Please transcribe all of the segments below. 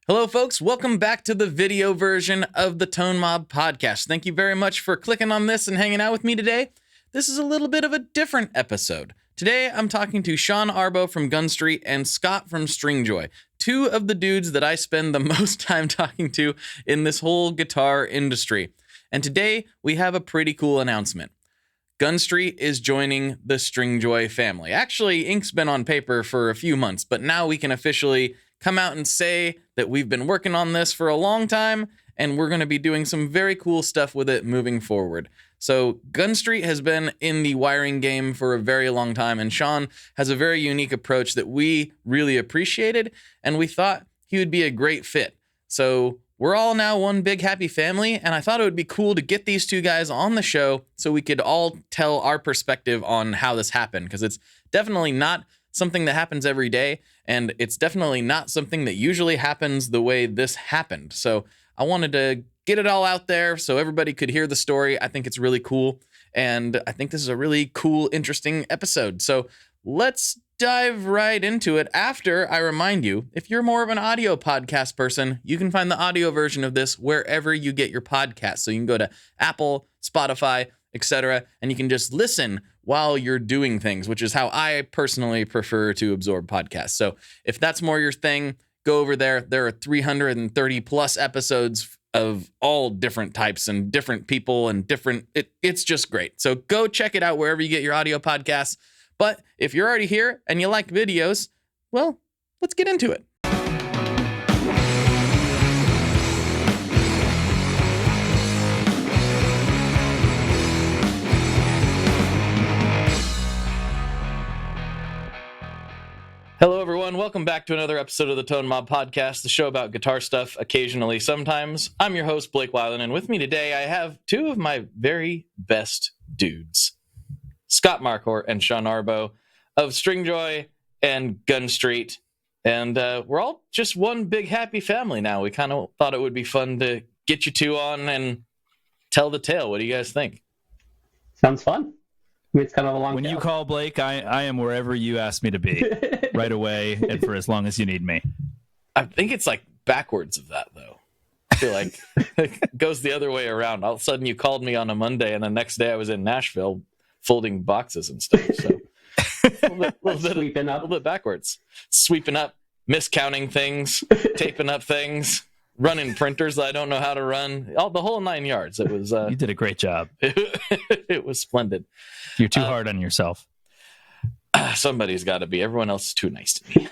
Hello, folks. Welcome back to the video version of the Tone Mob podcast. Thank you very much for clicking on this and hanging out with me today. This is a little bit of a different episode. Today, I'm talking to Sean Arbow from Gunstreet and Scott from Stringjoy, two of the dudes that I spend the most time talking to in this whole guitar industry. And today, we have a pretty cool announcement. Gunstreet is joining the Stringjoy family. Actually, ink's been on paper for a few months, but now we can officially come out and say that we've been working on this for a long time, and we're going to be doing some very cool stuff with it moving forward. So Gunstreet has been in the wiring game for a very long time, and Sean has a very unique approach that we really appreciated, and we thought he would be a great fit. So we're all now one big happy family, and I thought it would be cool to get these two guys on the show so we could all tell our perspective on how this happened, because it's definitely not something that happens every day, and it's definitely not something that usually happens the way this happened. So I wanted to get it all out there so everybody could hear the story. I think it's really cool, and I think this is a really cool, interesting episode. So let's dive right into it. After I remind you, if you're more of an audio podcast person, you can find the audio version of this wherever you get your podcasts. So you can go to Apple, Spotify, etc., and you can just listen while you're doing things, which is how I personally prefer to absorb podcasts. So if that's more your thing, go over there. There are 330 plus episodes of all different types and different people and it's just great. So go check it out wherever you get your audio podcasts. But if you're already here and you like videos, well, let's get into it. Hello, everyone. Welcome back to another episode of the Tone Mob Podcast, the show about guitar stuff, occasionally, sometimes. I'm your host, Blake Weiland, and with me today, I have two of my very best dudes, Scott Marquart and Sean Arbow of Stringjoy and Gunstreet. And we're all just one big happy family now. We kind of thought it would be fun to get you two on and tell the tale. What do you guys think? Sounds fun. I mean, it's kind of a long When tale. you call, Blake, I am wherever you ask me to be, right away, and for as long as you need me. I think it's like backwards of that, though. I feel like it goes the other way around. All of a sudden, you called me on a Monday, and the next day I was in Nashville folding boxes and stuff. So a little bit backwards. Sweeping up, miscounting things, taping up things, running printers that I don't know how to run. The whole 9 yards. It was. You did a great job. It was splendid. You're too hard on yourself. Somebody's got to be. Everyone else is too nice to me.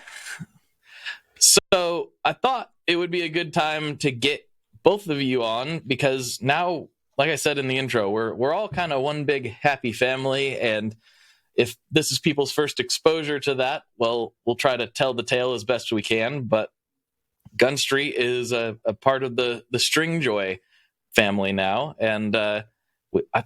So I thought it would be a good time to get both of you on, because now, like I said in the intro, we're all kind of one big happy family, and if this is people's first exposure to that, well, we'll try to tell the tale as best we can. But Gunstreet is a part of the Stringjoy family now, and I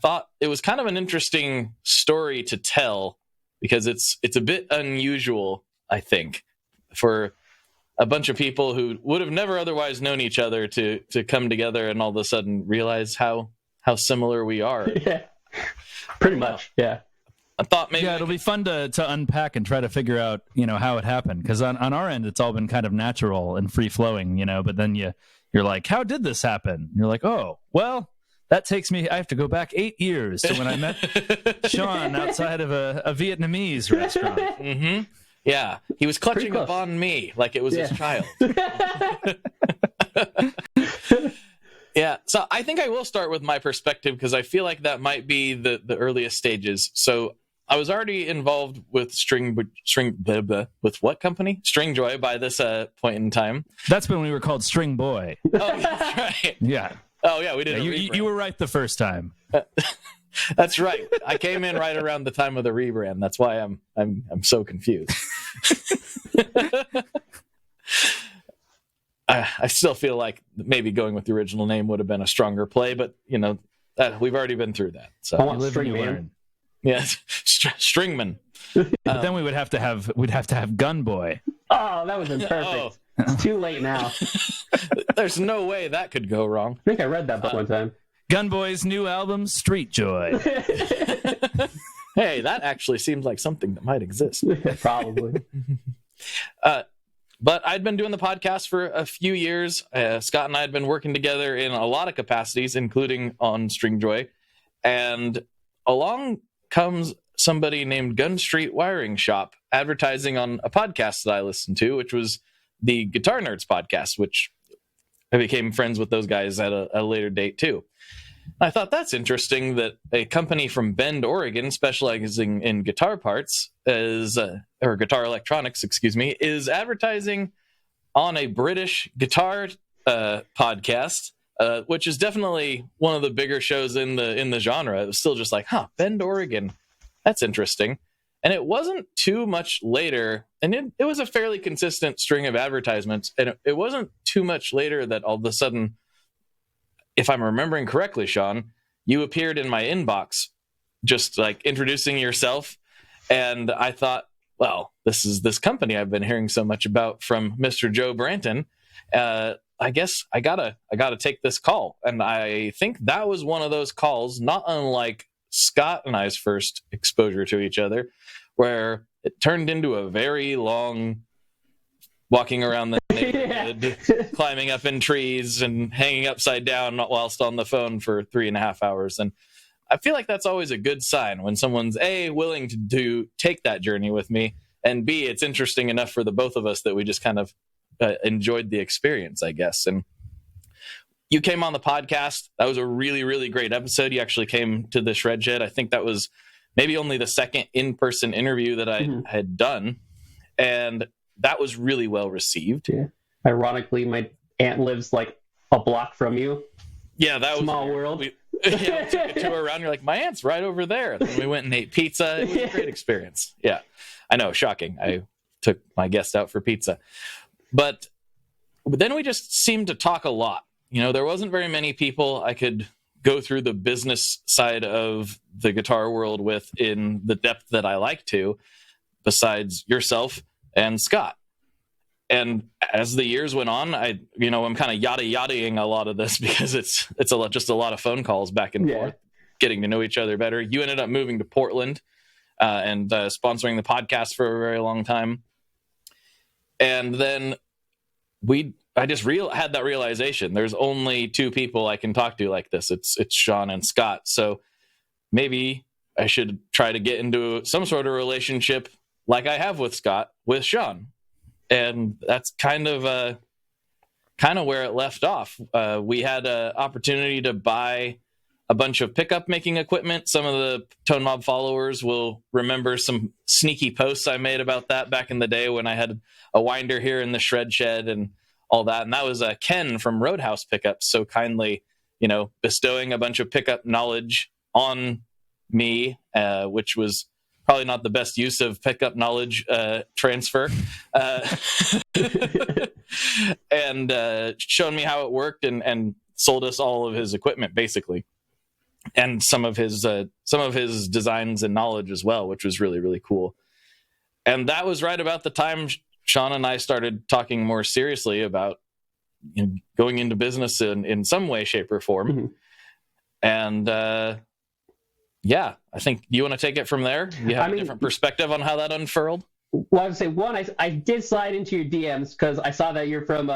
thought it was kind of an interesting story to tell, because it's a bit unusual, I think, for a bunch of people who would have never otherwise known each other to come together and all of a sudden realize how similar we are. Yeah, pretty much. Yeah. I thought maybe it'll be fun to unpack and try to figure out, how it happened. Because on our end, it's all been kind of natural and free flowing, but then you're like, how did this happen? And you're like, oh, well, that takes me, I have to go back 8 years to when I met Sean outside of a Vietnamese restaurant. Mm-hmm. Yeah, he was clutching up on me like it was his child. Yeah, so I think I will start with my perspective, because I feel like that might be the earliest stages. So I was already involved with with what company? Stringjoy by this point in time. That's when we were called String Boy. Oh, that's right. Yeah. Oh, yeah, we did. You were right the first time. That's right. I came in right around the time of the rebrand. That's why I'm so confused. I still feel like maybe going with the original name would have been a stronger play, but we've already been through that. So I want Stringman. Yeah, Stringman. But then we'd have to have Gun Boy. Oh, that would have been perfect. Oh. It's too late now. There's no way that could go wrong. I think I read that book one time. Gun Boy's new album, Street Joy. Hey, that actually seems like something that might exist. Probably. But I'd been doing the podcast for a few years. Scott and I had been working together in a lot of capacities, including on Stringjoy. And along comes somebody named Gunstreet Wiring Shop advertising on a podcast that I listened to, which was the Guitar Nerds podcast, which I became friends with those guys at a later date too. I thought that's interesting that a company from Bend, Oregon, specializing in guitar parts or guitar electronics, is advertising on a British guitar podcast, which is definitely one of the bigger shows in the genre. It was still just like, Bend, Oregon, that's interesting. And it wasn't too much later, and it was a fairly consistent string of advertisements, and it wasn't too much later that all of a sudden, if I'm remembering correctly, Sean, you appeared in my inbox, just like introducing yourself. And I thought, well, this is this company I've been hearing so much about from Mr. Joe Branton. I guess I gotta take this call. And I think that was one of those calls, not unlike Scott and I's first exposure to each other, where it turned into a very long walking around the neighborhood, climbing up in trees and hanging upside down whilst on the phone for 3.5 hours. And I feel like that's always a good sign when someone's A, willing to take that journey with me, and B, it's interesting enough for the both of us that we just kind of enjoyed the experience, I guess. And you came on the podcast. That was a really, really great episode. You actually came to the Shred Shed. I think that was maybe only the second in-person interview that I had done. And that was really well received. Yeah. Ironically, my aunt lives like a block from you. Yeah, that was small world. We took a tour around. You're like, my aunt's right over there. Then we went and ate pizza. It was a great experience. Yeah, I know, shocking. I took my guest out for pizza, but then we just seemed to talk a lot. You know, there wasn't very many people I could go through the business side of the guitar world with in the depth that I like to, besides yourself and Scott. And as the years went on, I'm kind of yada-yadaing a lot of this because it's just a lot of phone calls back and forth, getting to know each other better. You ended up moving to Portland and sponsoring the podcast for a very long time. And then I just had that realization. There's only two people I can talk to like this. It's Sean and Scott. So maybe I should try to get into some sort of relationship like I have with Scott, with Sean. And that's kind of where it left off. We had an opportunity to buy a bunch of pickup making equipment. Some of the Tone Mob followers will remember some sneaky posts I made about that back in the day when I had a winder here in the Shred Shed and all that. And that was Ken from Roadhouse Pickups so kindly, bestowing a bunch of pickup knowledge on me, which was probably not the best use of pickup knowledge transfer, and shown me how it worked and sold us all of his equipment basically, and some of his designs and knowledge as well, which was really, really cool. And that was right about the time Sean and I started talking more seriously about going into business in some way, shape, or form. Mm-hmm. And yeah, I think you want to take it from there. You have a different perspective on how that unfurled. Well, I would say I did slide into your DMs because I saw that you're from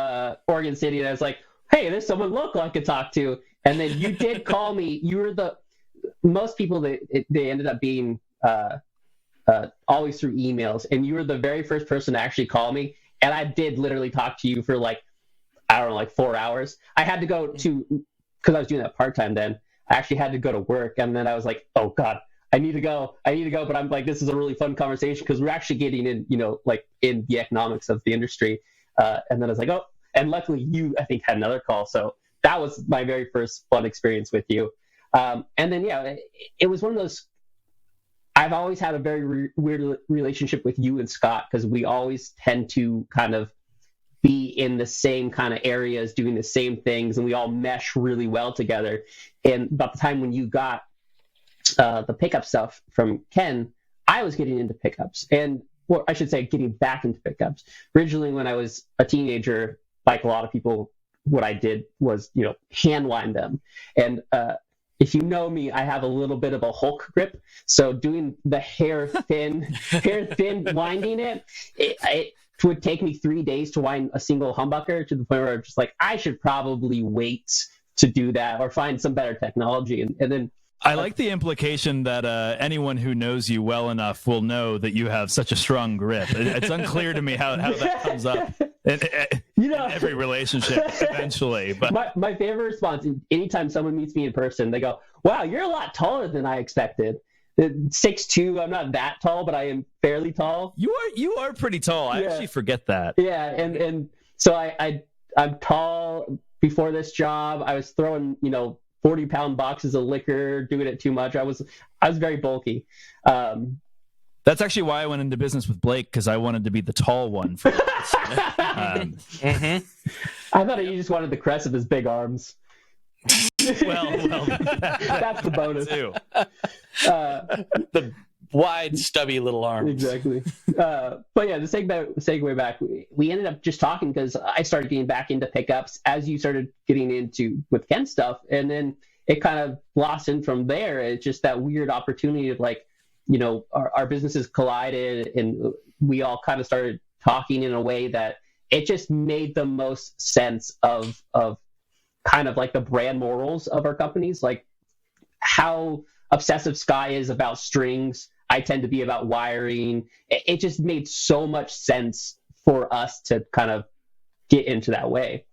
Oregon City, and I was like, hey, there's someone local I could talk to. And then you did call me. You were most people they ended up being always through emails, and you were the very first person to actually call me. And I did literally talk to you for 4 hours. I had to go to, because I was doing that part-time then, I actually had to go to work, and then I was like, oh God, I need to go, but I'm like, this is a really fun conversation because we're actually getting in, in the economics of the industry. And then I was like, oh, and luckily you, I think, had another call. So that was my very first fun experience with you. And then, it was one of those, I've always had a very weird relationship with you and Scott because we always tend to kind of be in the same kind of areas, doing the same things, and we all mesh really well together. And about the time when you got the pickup stuff from Ken, I was getting into pickups, and well, I should say getting back into pickups. Originally, when I was a teenager, like a lot of people, what I did was, hand wind them. And if you know me, I have a little bit of a Hulk grip. So doing the hair thin winding it would take me 3 days to wind a single humbucker, to the point where I'm just like, I should probably wait to do that or find some better technology. And then I like the implication that anyone who knows you well enough will know that you have such a strong grip. It's unclear to me how that comes up in every relationship eventually. But my favorite response, anytime someone meets me in person, they go, wow, you're a lot taller than I expected. 6'2", I'm not that tall, but I am fairly tall. You are pretty tall. I actually forget that. Yeah, and so I'm tall. Before this job, I was throwing 40-pound boxes of liquor, doing it too much. I was very bulky. That's actually why I went into business with Blake, because I wanted to be the tall one. For I thought you just wanted the crest of his big arms. well, that's the bonus. Too. The wide, stubby little arms. Exactly. But yeah, the segue back, we ended up just talking because I started getting back into pickups as you started getting into with Ken stuff, and then it kind of blossomed from there. It's just that weird opportunity of our businesses collided, and we all kind of started talking in a way that it just made the most sense of kind of like the brand morals of our companies, like how obsessive Sky is about strings. I tend to be about wiring. It just made so much sense for us to kind of get into that way.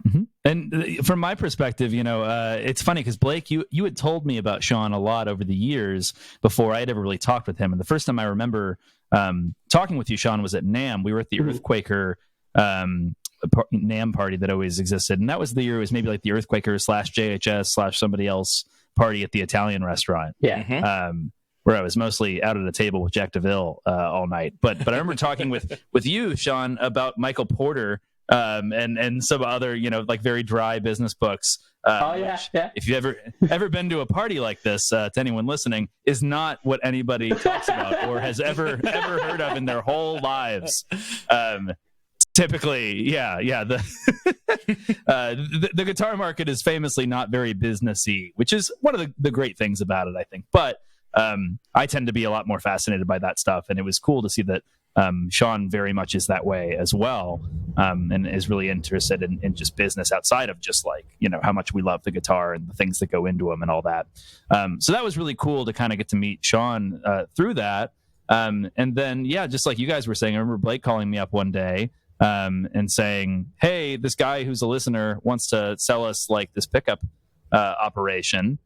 Mm-hmm. And from my perspective, it's funny because Blake, you had told me about Sean a lot over the years before I had ever really talked with him. And the first time I remember talking with you, Sean, was at NAMM. We were at the Earthquaker NAMM party that always existed. And that was the year it was maybe like the Earthquaker / JHS / somebody else party at the Italian restaurant. Yeah. Mm-hmm. Where I was mostly out at a table with Jack DeVille all night. But I remember talking with you, Sean, about Michael Porter and some other, like very dry business books. Yeah. If you've ever been to a party like this, to anyone listening, is not what anybody talks about or has ever heard of in their whole lives. Typically, the the guitar market is famously not very businessy, which is one of the great things about it, I think. But I tend to be a lot more fascinated by that stuff, and it was cool to see that Sean very much is that way as well, and is really interested in just business outside of just like how much we love the guitar and the things that go into them and all that. So that was really cool to kind of get to meet Sean through that, and then just like you guys were saying, I remember Blake calling me up one day and saying, hey, this guy who's a listener wants to sell us like this pickup operation.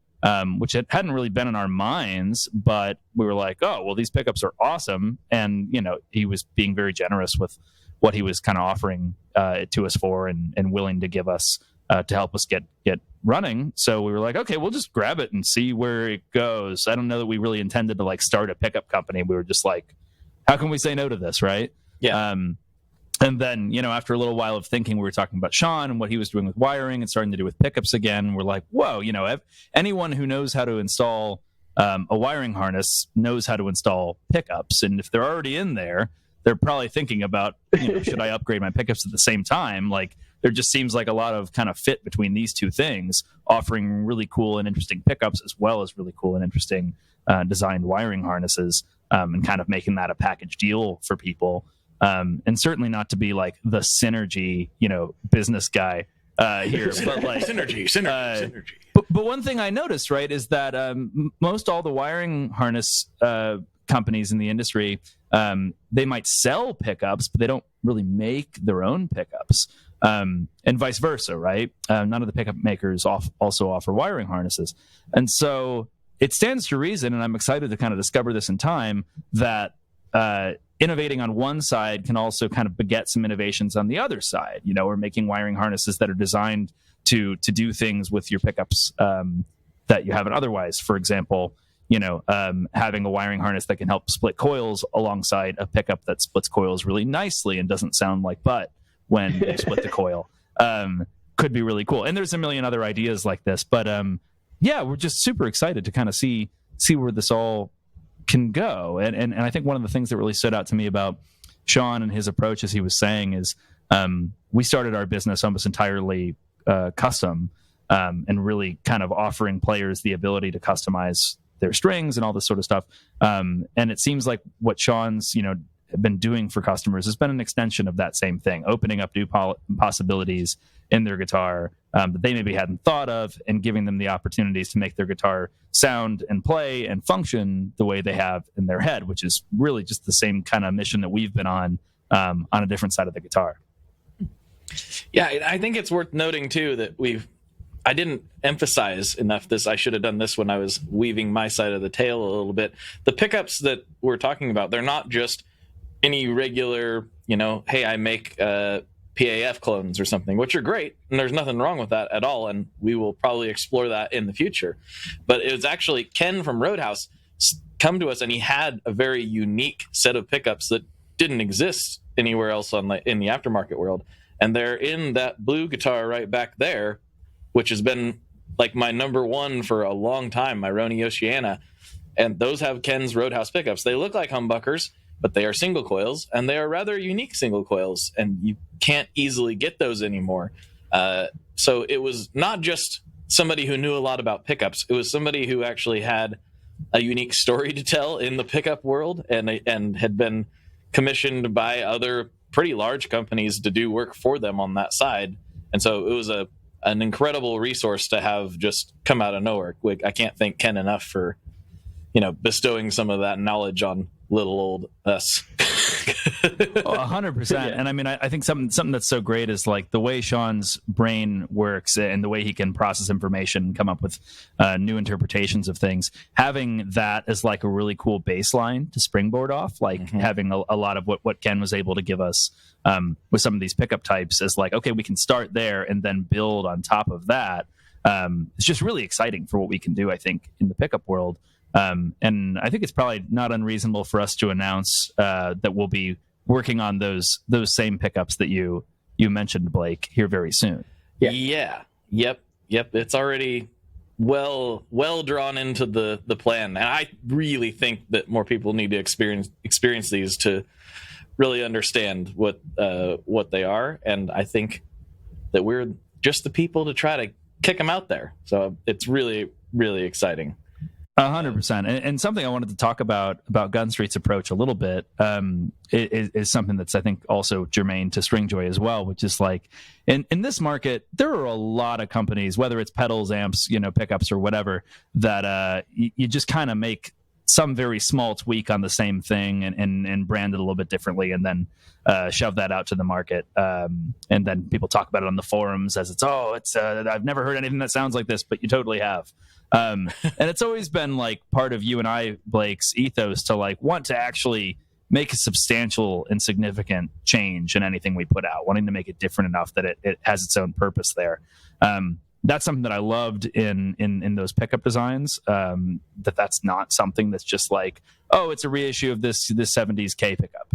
Which hadn't really been in our minds, but we were like, oh, well, these pickups are awesome. And, he was being very generous with what he was kind of offering it to us for and willing to give us to help us get running. So we were like, okay, we'll just grab it and see where it goes. I don't know that we really intended to like start a pickup company. We were just like, how can we say no to this, right? Yeah. And then, after a little while of thinking, we were talking about Sean and what he was doing with wiring and starting to do with pickups again. We're like, whoa, anyone who knows how to install a wiring harness knows how to install pickups. And if they're already in there, they're probably thinking about, should I upgrade my pickups at the same time? Like, there just seems like a lot of kind of fit between these two things, offering really cool and interesting pickups as well as really cool and interesting designed wiring harnesses, and kind of making that a package deal for people. And certainly not to be like the synergy, business guy here, but like synergy. But one thing I noticed, right, is that most all the wiring harness companies in the industry, they might sell pickups, but they don't really make their own pickups, and vice versa, right? None of the pickup makers also offer wiring harnesses, and so it stands to reason, and I'm excited to kind of discover this in time, that innovating on one side can also kind of beget some innovations on the other side. We're making wiring harnesses that are designed to do things with your pickups that you haven't otherwise. For example, having a wiring harness that can help split coils alongside a pickup that splits coils really nicely and doesn't sound like butt when you split the coil could be really cool. And there's a million other ideas like this, but we're just super excited to kind of see where this all can go. And I think one of the things that really stood out to me about Sean and his approach, as he was saying, is we started our business almost entirely custom, and really kind of offering players the ability to customize their strings and all this sort of stuff. And it seems like what Sean's, been doing for customers has been an extension of that same thing, opening up new possibilities in their guitar that they maybe hadn't thought of, and giving them the opportunities to make their guitar sound and play and function the way they have in their head, which is really just the same kind of mission that we've been on a different side of the guitar. Yeah, I think it's worth noting too that I didn't emphasize enough this. I should have done this when I was weaving my side of the tale a little bit. The pickups that we're talking about, they're not just any regular, hey, I make PAF clones or something, which are great, and there's nothing wrong with that at all, and we will probably explore that in the future. But it was actually Ken from Roadhouse come to us, and he had a very unique set of pickups that didn't exist anywhere else in the aftermarket world, and they're in that blue guitar right back there, which has been like my number one for a long time, my Roni Oceana. And those have Ken's Roadhouse pickups. They look like humbuckers, but they are single coils, and they are rather unique single coils, and you can't easily get those anymore. So it was not just somebody who knew a lot about pickups. It was somebody who actually had a unique story to tell in the pickup world, and had been commissioned by other pretty large companies to do work for them on that side. And so it was an incredible resource to have just come out of nowhere. I can't thank Ken enough for, bestowing some of that knowledge on little old us. 100%. Yeah. And I mean, I think something that's so great is like the way Sean's brain works and the way he can process information and come up with new interpretations of things. Having that as like a really cool baseline to springboard off, like having a lot of what Ken was able to give us with some of these pickup types is like, okay, we can start there and then build on top of that. It's just really exciting for what we can do, I think, in the pickup world. And I think it's probably not unreasonable for us to announce that we'll be working on those same pickups that you mentioned, Blake, here very soon. Yeah. Yep. It's already well drawn into the plan, and I really think that more people need to experience these to really understand what they are. And I think that we're just the people to try to kick them out there. So it's really, really exciting. 100%. And something I wanted to talk about Gunstreet's approach a little bit is something that's, I think, also germane to Stringjoy as well, which is like in this market, there are a lot of companies, whether it's pedals, amps, pickups or whatever, that you just kind of make some very small tweak on the same thing and brand it a little bit differently, and then shove that out to the market. And then people talk about it on the forums as it's I've never heard anything that sounds like this, but you totally have. And it's always been like part of you and I, Blake's ethos to like want to actually make a substantial and significant change in anything we put out, wanting to make it different enough that it has its own purpose there. That's something that I loved in those pickup designs, that's not something that's just like, oh, it's a reissue of this 70s K pickup.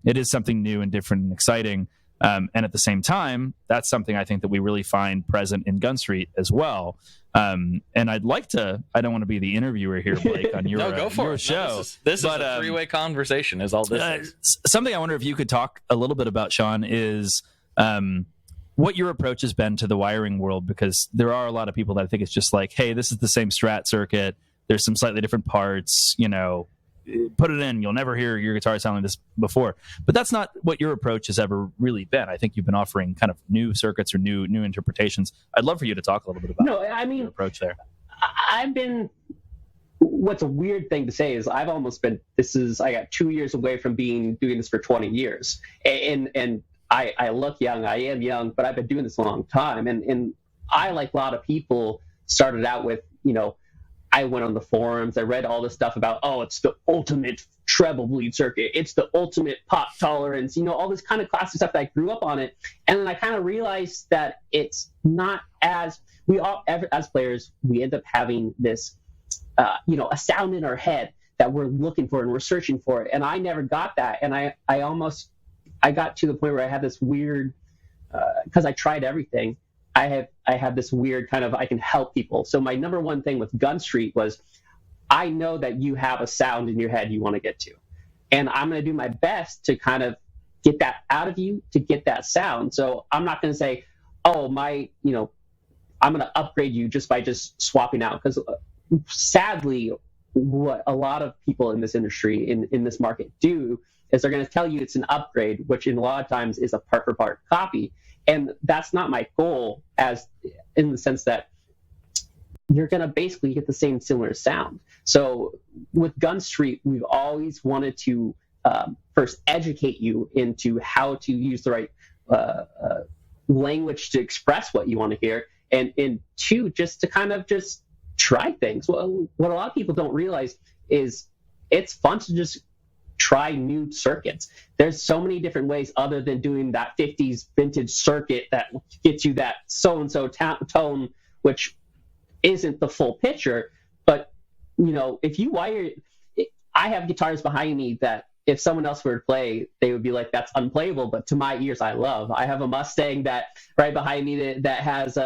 It is something new and different and exciting. And at the same time, that's something I think that we really find present in Gunstreet as well. And I'd like to, I don't want to be the interviewer here, Blake, on your, no, go for your it. show. No, this is a three-way conversation is all this is. Something I wonder if you could talk a little bit about, Sean, is what your approach has been to the wiring world, because there are a lot of people that I think it's just like, hey, this is the same Strat circuit. There's some slightly different parts, put it in. You'll never hear your guitar sound like this before. But that's not what your approach has ever really been. I think you've been offering kind of new circuits or new interpretations. I'd love for you to talk a little bit about your approach there. What's a weird thing to say is I got 2 years away from doing this for 20 years. And I look young, I am young, but I've been doing this a long time. And I, like a lot of people, started out with, I went on the forums, I read all this stuff about, it's the ultimate treble bleed circuit, it's the ultimate pop tolerance, all this kind of classic stuff that I grew up on it. And then I kind of realized that it's not as players, we end up having this, a sound in our head that we're looking for and we're searching for it. And I never got that. And I got to the point where I had this weird, because I tried everything, I have this weird kind of, I can help people. So my number one thing with Gunstreet was, I know that you have a sound in your head you want to get to. And I'm going to do my best to kind of get that out of you, to get that sound. So I'm not going to say, I'm going to upgrade you just by swapping out. Because sadly, what a lot of people in this industry, in this market do, is they're going to tell you it's an upgrade, which in a lot of times is a part for part copy. And that's not my goal, as in the sense that you're going to basically get the same similar sound. So with Gunstreet, we've always wanted to first educate you into how to use the right language to express what you want to hear, and two, just to kind of just try things. Well, what a lot of people don't realize is it's fun to just try new circuits. There's so many different ways other than doing that 50s vintage circuit that gets you that so-and-so tone, which isn't the full picture. But, you know, if you wire, I have guitars behind me that if someone else were to play, they would be like, that's unplayable. But to my ears, I love. I have a Mustang that right behind me that has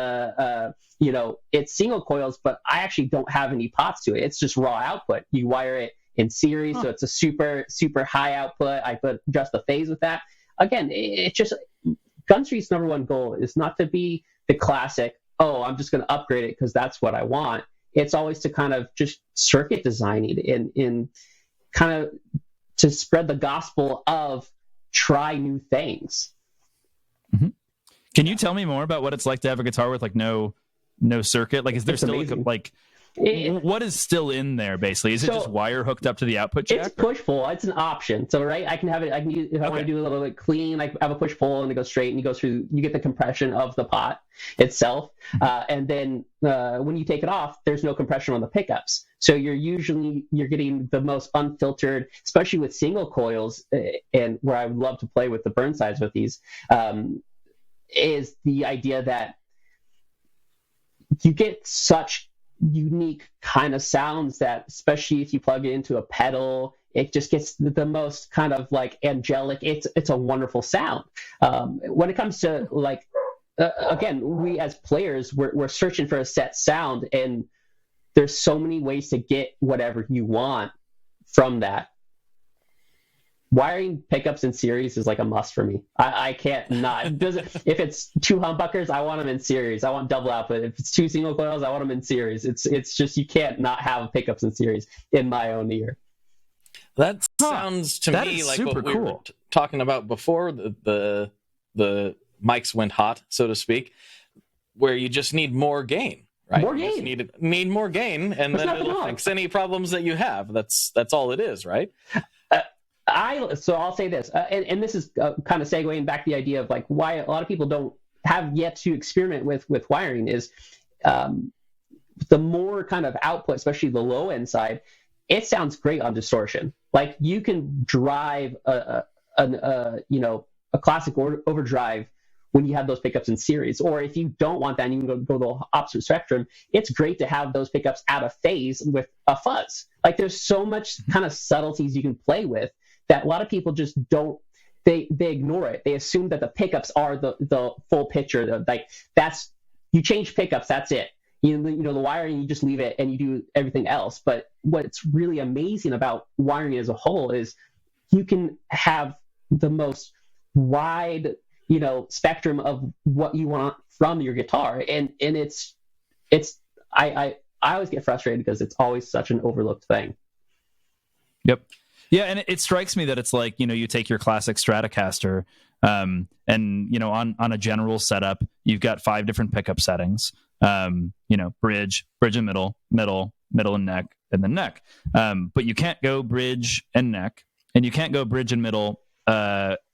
you know, it's single coils, but I actually don't have any pots to it. It's just raw output. You wire it in series, so it's a super high output. I put adjust the phase with that. Again, it's just Gunstreet's number one goal is not to be the classic, oh, I'm just going to upgrade it because that's what I want. It's always to kind of just circuit design it in kind of to spread the gospel of try new things. Mm-hmm. Can you tell me more about what it's like to have a guitar with like no circuit? Like, is there still like what is still in there basically? Is it just wire hooked up to the output jack? It's push pull. It's an option. So I can have it. I can use, if I want to do a little bit clean. I have a push pull and it goes straight and you go through. You get the compression of the pot itself, and then when you take it off, there's no compression on the pickups. So you're getting the most unfiltered, especially with single coils, and where I would love to play with the Burnsides with these, is the idea that you get such unique kind of sounds that, especially if you plug it into a pedal, it just gets the most kind of like angelic. It's a wonderful sound. When it comes to like, again, we as players, we're searching for a set sound, and there's so many ways to get whatever you want from that. Wiring pickups in series is like a must for me. I can't not. If it's two humbuckers, I want them in series. I want double output. If it's two single coils, I want them in series. It's just you can't not have pickups in series in my own ear. That sounds to me like what we were talking about before. The mics went hot, so to speak, where you just need more gain. Right? More gain. You just need more gain, and then it'll fix any problems that you have. That's all it is, right? So I'll say this, and this is kind of segueing back to the idea of like why a lot of people don't have yet to experiment with wiring is the more kind of output, especially the low end side, it sounds great on distortion. Like you can drive a classic overdrive when you have those pickups in series, or if you don't want that and you can go the opposite spectrum, it's great to have those pickups out of phase with a fuzz. Like there's so much kind of subtleties you can play with that a lot of people just don't, they ignore it. They assume that the pickups are the full picture. Like that's, you change pickups, that's it. You know, the wiring, you just leave it and you do everything else. But what's really amazing about wiring as a whole is you can have the most wide, spectrum of what you want from your guitar. And I always get frustrated because it's always such an overlooked thing. Yep. Yeah, and it strikes me that it's like, you take your classic Stratocaster, and, on a general setup, you've got 5 different pickup settings, bridge and middle and neck, and then neck. But you can't go bridge and neck, and you can't go bridge and middle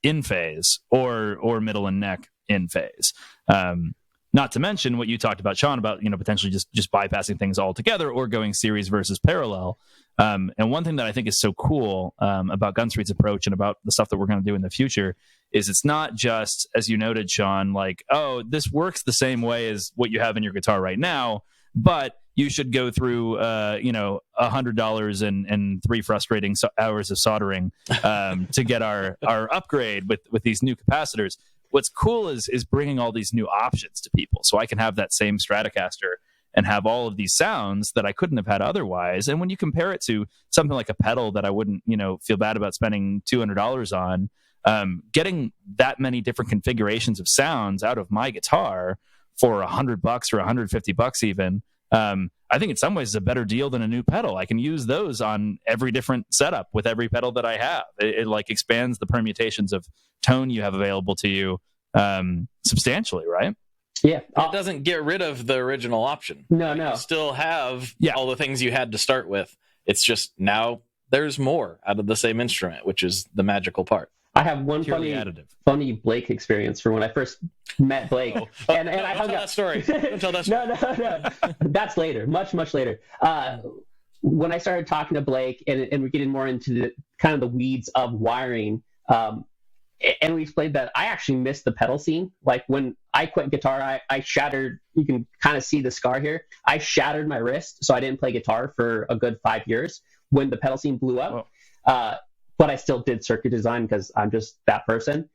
in phase or middle and neck in phase. Not to mention what you talked about, Sean, about potentially just bypassing things altogether or going series versus parallel. And one thing that I think is so cool about Gunstreet's approach and about the stuff that we're going to do in the future is it's not just, as you noted, Sean, like, oh, this works the same way as what you have in your guitar right now, but you should go through $100 and 3 frustrating hours of soldering to get our upgrade with these new capacitors. What's cool is bringing all these new options to people, so I can have that same Stratocaster and have all of these sounds that I couldn't have had otherwise. And when you compare it to something like a pedal that I wouldn't, feel bad about spending $200 on, getting that many different configurations of sounds out of my guitar for $100 or $150 even, I think in some ways it's a better deal than a new pedal. I can use those on every different setup with every pedal that I have. It like expands the permutations of tone you have available to you substantially, right? Yeah. It doesn't get rid of the original option. No. You still have Yeah. all the things you had to start with. It's just now there's more out of the same instrument, which is the magical part. I have one Purely funny Blake experience from when I first met Blake. And I hung tell up. that story. Don't tell that story. No. That's later, much later. When I started talking to Blake and we're getting more into the kind of the weeds of wiring, and we explained that I actually missed the pedal scene. Like when I quit guitar, I shattered, you can kind of see the scar here. I shattered my wrist, so I didn't play guitar for a good 5 years when the pedal scene blew up. But I still did circuit design because I'm just that person.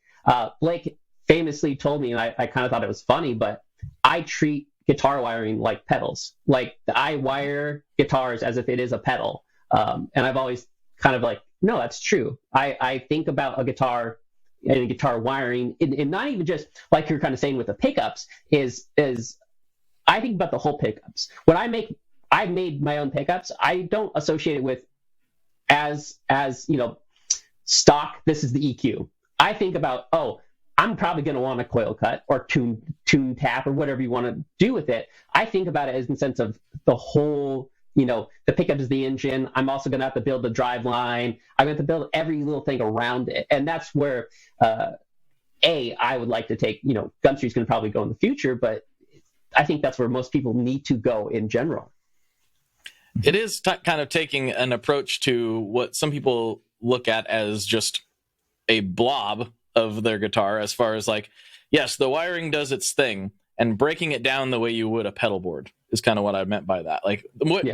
Blake famously told me, and I kind of thought it was funny, but I treat guitar wiring like pedals. Like I wire guitars as if it is a pedal. And I've always kind of like, no, that's true. I think about a guitar and guitar wiring, and not even just like you're kind of saying with the pickups, is I think about the whole pickups. When I've made my own pickups, I don't associate it with as stock, this is the EQ. I think about, I'm probably going to want a coil cut or tune tap or whatever you want to do with it. I think about it as in the sense of the whole, the pickup is the engine. I'm also going to have to build the drive line. I'm going to have to build every little thing around it. And that's where, I would like to take, Gunstreet's going to probably go in the future, but I think that's where most people need to go in general. It is kind of taking an approach to what some people look at as just a blob of their guitar, as far as like, yes, the wiring does its thing, and breaking it down the way you would a pedal board is kind of what I meant by that. Like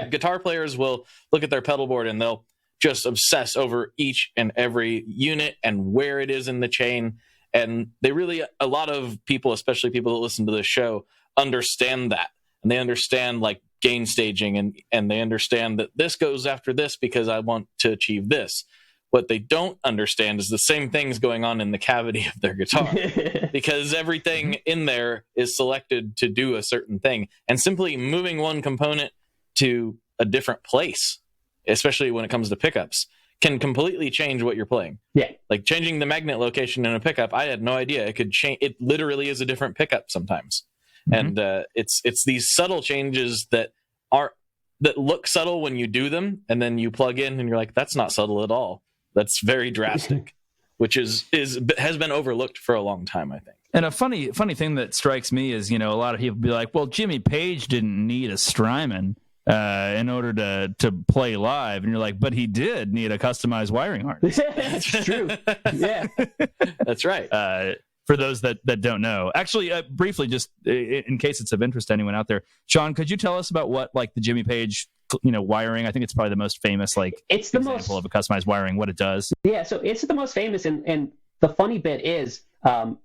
guitar players will look at their pedal board and they'll just obsess over each and every unit and where it is in the chain. And they really, a lot of people, especially people that listen to this show, understand that. And they understand like gain staging, and they understand that this goes after this because I want to achieve this. What they don't understand is the same things going on in the cavity of their guitar, because everything in there is selected to do a certain thing, and simply moving one component to a different place, especially when it comes to pickups, can completely change what you're playing. Yeah. Like changing the magnet location in a pickup, I had no idea it could change. It literally is a different pickup sometimes. And it's these subtle changes that look subtle when you do them, and then you plug in and you're like, that's not subtle at all. That's very drastic, which has been overlooked for a long time, I think. And a funny thing that strikes me is, a lot of people be like, well, Jimmy Page didn't need a Strymon in order to play live. And you're like, but he did need a customized wiring harness. That's true. Yeah. That's right. For those that don't know. Actually, briefly, just in case it's of interest to anyone out there, Sean, could you tell us about what like the Jimmy Page, wiring? I think it's probably the most famous it's the example of a customized wiring, what it does. Yeah, so it's the most famous, and the funny bit is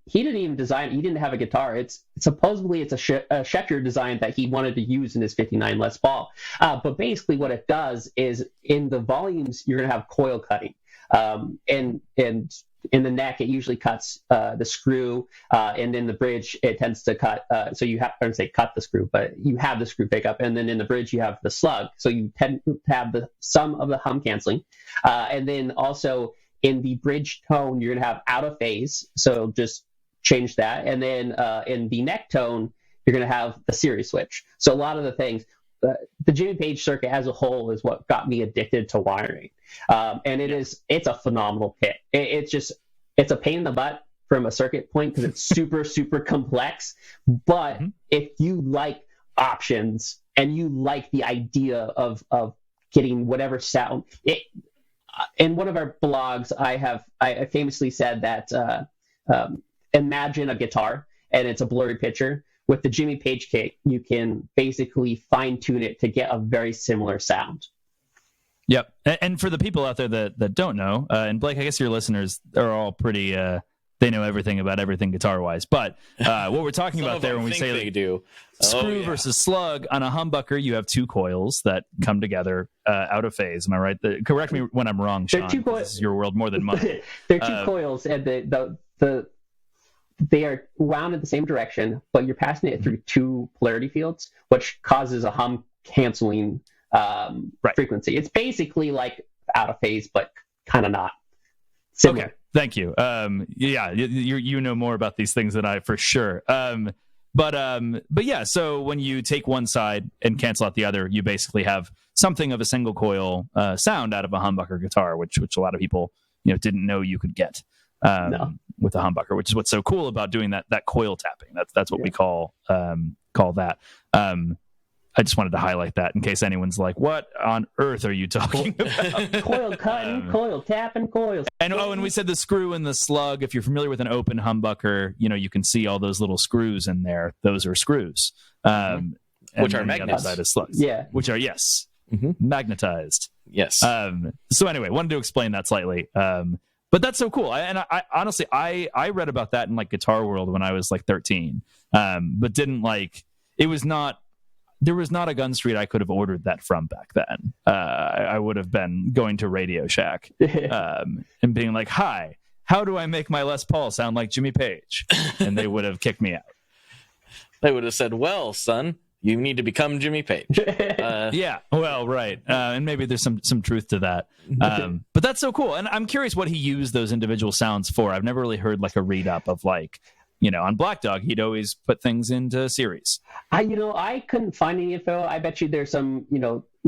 he didn't even design. He didn't have a guitar. It's supposedly a Schecter design that he wanted to use in his '59 Les Paul. But basically, what it does is in the volumes you're gonna have coil cutting, and in the neck, it usually cuts the screw, and in the bridge, it tends to cut. So you have, I don't say cut the screw, but you have the screw pickup, and then in the bridge, you have the slug. So you tend to have some of the hum canceling, and then also in the bridge tone, you're gonna have out of phase. So just change that, and then in the neck tone, you're gonna have the series switch. So a lot of the things. The Jimmy Page circuit as a whole is what got me addicted to wiring, and it's a phenomenal kit. It's a pain in the butt from a circuit point because it's super complex. But if you like options and you like the idea of getting whatever sound, in one of our blogs, I famously said that imagine a guitar and it's a blurry picture. With the Jimmy Page kit, you can basically fine-tune it to get a very similar sound. Yep. And for the people out there that don't know, and Blake, I guess your listeners are all pretty, they know everything about everything guitar-wise. But what we're talking about there when we say they do. Screw versus slug, on a humbucker, you have two coils that come together out of phase. Am I right? Correct me when I'm wrong, Sean. This is your world more than mine. They're two coils, and they are wound in the same direction, but you're passing it through two polarity fields, which causes a hum canceling frequency. It's basically like out of phase, but kind of not. Similar. Okay, thank you. Yeah, you know more about these things than I, for sure. But yeah, so when you take one side and cancel out the other, you basically have something of a single coil sound out of a humbucker guitar, which a lot of people didn't know you could get with a humbucker, which is what's so cool about doing that coil tapping. That's what we call that. I just wanted to highlight that in case anyone's like, what on earth are you talking about? Coil cutting, coil tapping, coils. And we said the screw and the slug. If you're familiar with an open humbucker, you can see all those little screws in there. Those are screws. Which are magnets. The other side is slugs. Yeah. Which are, magnetized. Yes. So anyway, wanted to explain that slightly. But that's so cool. I honestly, I read about that in like Guitar World when I was like 13, but didn't there was not a Gunstreet I could have ordered that from back then. I would have been going to Radio Shack and being like, hi, how do I make my Les Paul sound like Jimmy Page? And they would have kicked me out. They would have said, well, son, you need to become Jimmy Page. Yeah, well, right. And maybe there's some truth to that. But that's so cool. And I'm curious what he used those individual sounds for. I've never really heard like a read up of like, on Black Dog, he'd always put things into series. I couldn't find any info. I bet you there's some,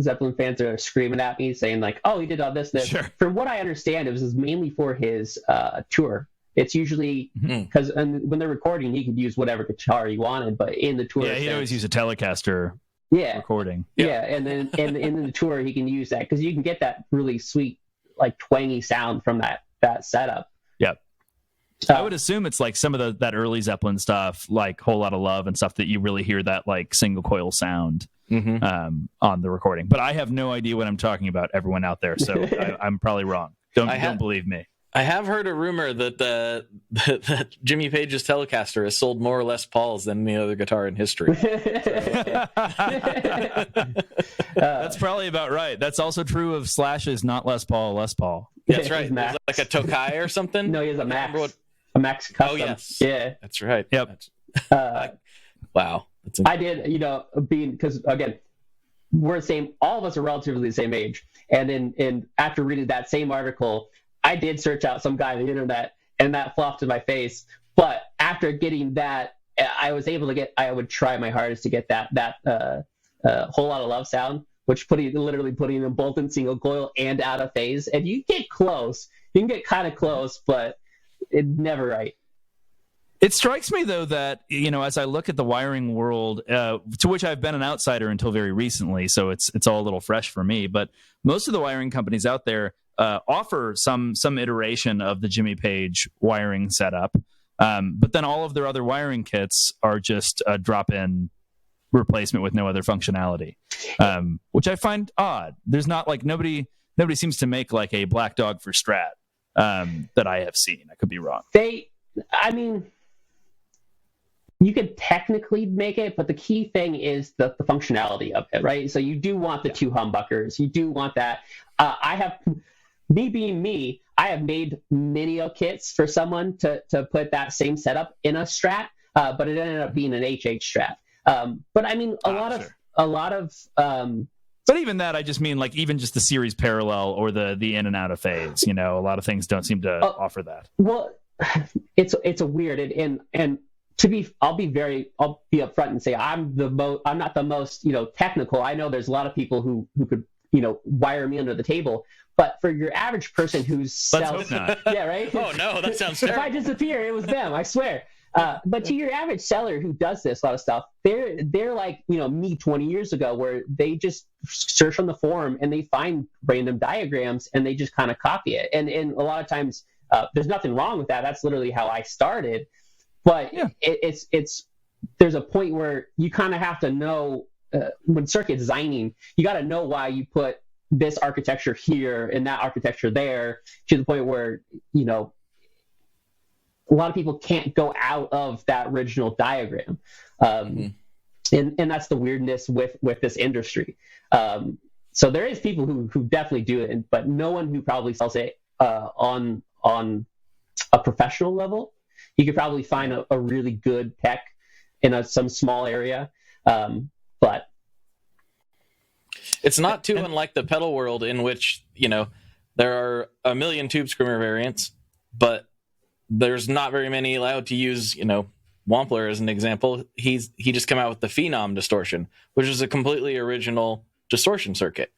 Zeppelin fans that are screaming at me saying like, oh, he did all this. Sure. From what I understand, it was mainly for his tour. It's usually because when they're recording, he could use whatever guitar he wanted, but in the tour, he'd always use a Telecaster. Recording. Yeah, and then in the tour, he can use that because you can get that really sweet, like twangy sound from that setup. Yep. I would assume it's like some of that early Zeppelin stuff, like Whole Lotta Love and stuff, that you really hear that like single coil sound on the recording. But I have no idea what I'm talking about, everyone out there. So I'm probably wrong. Don't believe me. I have heard a rumor that that Jimmy Page's Telecaster has sold more Les Pauls than any other guitar in history. That's probably about right. That's also true of Slash's Not Les Paul, Les Paul. That's right. Is it like a Tokai or something? No, he has a Max. A Max Custom. Oh, yes. Yeah. That's right. Yep. Wow. I did, because, again, we're the same. All of us are relatively the same age. And then after reading that same article, I did search out some guy on the internet, and that flopped in my face. But after getting that, I was able to I would try my hardest to get that Whole Lotta Love sound, which literally putting them both in single coil and out of phase. And you get close. You can get kind of close, but it's never right. It strikes me, though, that, as I look at the wiring world, to which I've been an outsider until very recently, so it's all a little fresh for me, but most of the wiring companies out there offer some iteration of the Jimmy Page wiring setup, but then all of their other wiring kits are just a drop-in replacement with no other functionality, which I find odd. There's not like nobody seems to make like a Black Dog for Strat that I have seen. I could be wrong. You could technically make it, but the key thing is the functionality of it, right? So you do want the two humbuckers. You do want that. Me being me, I have made mini kits for someone to put that same setup in a Strat, but it ended up being an HH Strat. But I mean, a lot of. But even that, I just mean like even just the series parallel or the in and out of phase. A lot of things don't seem to offer that. Well, it's a weird and. I'll be upfront and say I'm not the most technical. I know there's a lot of people who could wire me under the table, but for your average person who's let's hope not. Yeah, right. Oh no, that sounds terrible. If I disappear, it was them. I swear. But to your average seller who does this lot of stuff, they're like me 20 years ago, where they just search on the forum and they find random diagrams and they just kind of copy it. And a lot of times there's nothing wrong with that. That's literally how I started. But yeah. There's a point where you kind of have to know when circuit designing, you got to know why you put this architecture here and that architecture there, to the point where a lot of people can't go out of that original diagram, and that's the weirdness with this industry. So there is people who definitely do it, but no one who probably sells it on a professional level. You could probably find a really good tech in some small area, but It's not too unlike the pedal world, in which, there are a million tube screamer variants, but there's not very many allowed to use, Wampler as an example. He just came out with the Phenom distortion, which is a completely original distortion circuit.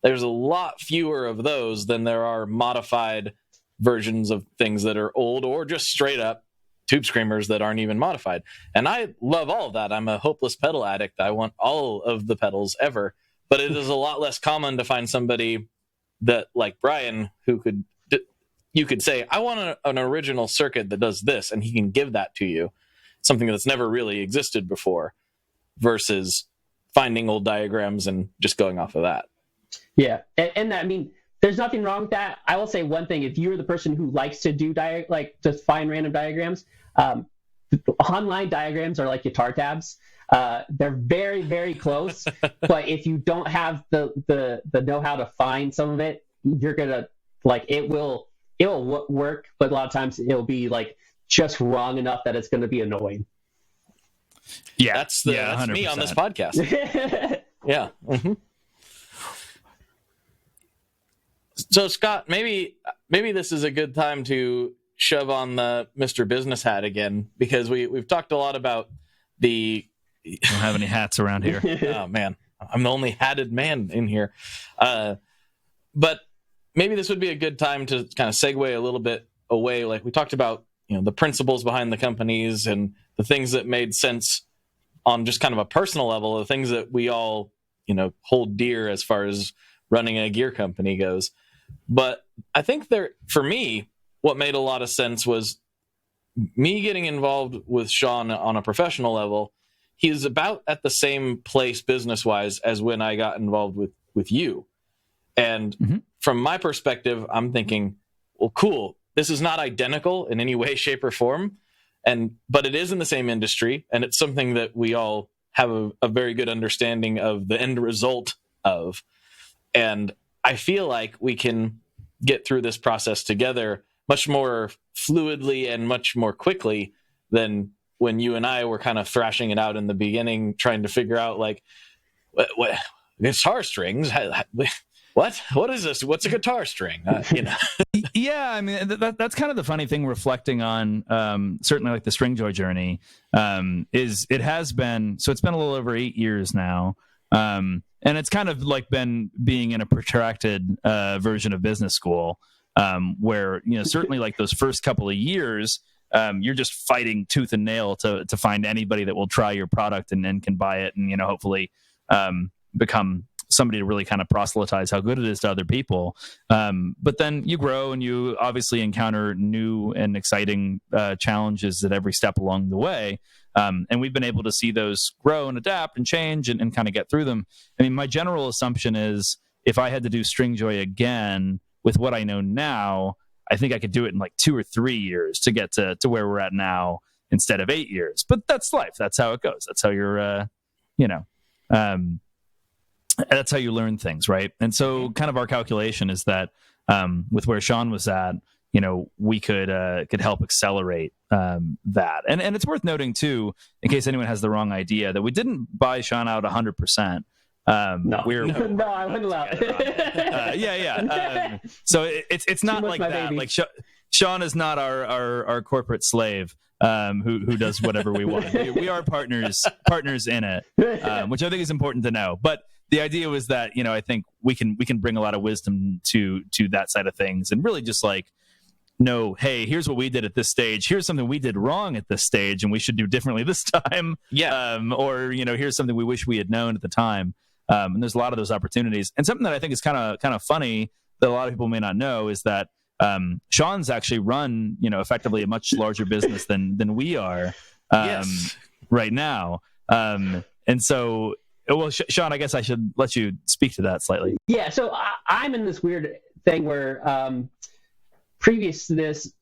There's a lot fewer of those than there are modified versions of things that are old or just straight up tube screamers that aren't even modified. And I love all of that. I'm a hopeless pedal addict. I want all of the pedals ever, but it is a lot less common to find somebody that, like Brian, you could say, I want an original circuit that does this, and he can give that to you, something that's never really existed before, versus finding old diagrams and just going off of that. Yeah, and I mean, there's nothing wrong with that. I will say one thing: if you're the person who likes to do just find random diagrams, online diagrams are like guitar tabs. They're very, very close, but if you don't have the know-how to find some of it, you're gonna it will work, but a lot of times it'll be just wrong enough that it's gonna be annoying. Yeah, that's me on this podcast. Yeah. Mm-hmm. So Scott, maybe this is a good time to shove on the Mr. Business hat again, because we've talked a lot about the. I don't have any hats around here. Oh man, I'm the only hatted man in here. But maybe this would be a good time to kind of segue a little bit away. Like we talked about, the principles behind the companies and the things that made sense on just kind of a personal level, the things that we all, hold dear as far as running a gear company goes. But I think for me, what made a lot of sense was me getting involved with Sean on a professional level. He's about at the same place business-wise as when I got involved with you. And from my perspective, I'm thinking, well, cool. This is not identical in any way, shape, or form, but it is in the same industry, and it's something that we all have a very good understanding of the end result of. And I feel like we can get through this process together much more fluidly and much more quickly than when you and I were kind of thrashing it out in the beginning, trying to figure out what guitar strings. What is this? What's a guitar string? Yeah, I mean that's kind of the funny thing. Reflecting on certainly the Stringjoy journey, is it's been a little over 8 years now, and it's kind of been being in a protracted version of business school, where certainly those first couple of years. You're just fighting tooth and nail to find anybody that will try your product and can buy it and hopefully become somebody to really kind of proselytize how good it is to other people. But then you grow and you obviously encounter new and exciting challenges at every step along the way. And we've been able to see those grow and adapt and change and kind of get through them. I mean, my general assumption is if I had to do Stringjoy again with what I know now, I think I could do it in 2 or 3 years to get to where we're at now instead of 8 years. But that's life. That's how it goes. That's how you're, that's how you learn things, right? And so kind of our calculation is that with where Sean was at, we could help accelerate that. And it's worth noting too, in case anyone has the wrong idea, that we didn't buy Sean out 100%. No, I wouldn't allow it. So it's not like that. Baby. Sean is not our corporate slave who does whatever we want. We are partners in it, which I think is important to know. But the idea was that I think we can bring a lot of wisdom to that side of things, and really just no, hey, here's what we did at this stage. Here's something we did wrong at this stage, and we should do differently this time. Yeah. Or here's something we wish we had known at the time. And there's a lot of those opportunities. And something that I think is kind of funny that a lot of people may not know is that Sean's actually run effectively a much larger business than we are right now. And so, well, Sean, I guess I should let you speak to that slightly. Yeah. So I'm in this weird thing where previous to this,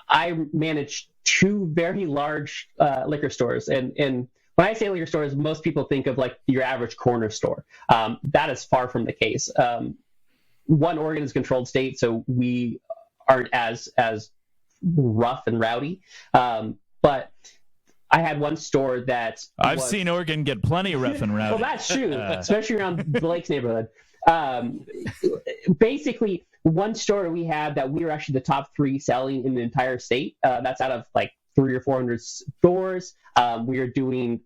I managed 2 very large liquor stores, and when I say liquor stores, most people think of your average corner store. That is far from the case. One, Oregon is a controlled state, so we aren't as rough and rowdy. But I had one store that I've seen Oregon get plenty of rough and rowdy. Well, that's true, especially around Blake's neighborhood. Basically, one store we had that we were actually the top 3 selling in the entire state. That's out of like 300 or 400 stores. We are doing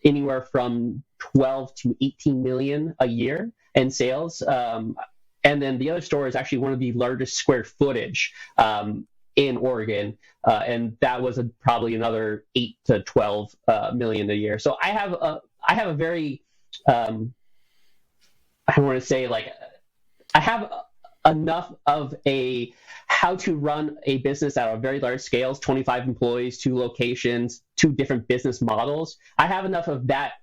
anywhere from 12 to 18 million a year in sales. And then the other store is actually one of the largest square footage in Oregon, and that was probably another 8 to 12 million a year. So I have a very I want to say like I have enough of a how to run a business at a very large scales, 25 employees, 2 locations, 2 different business models. I have enough of that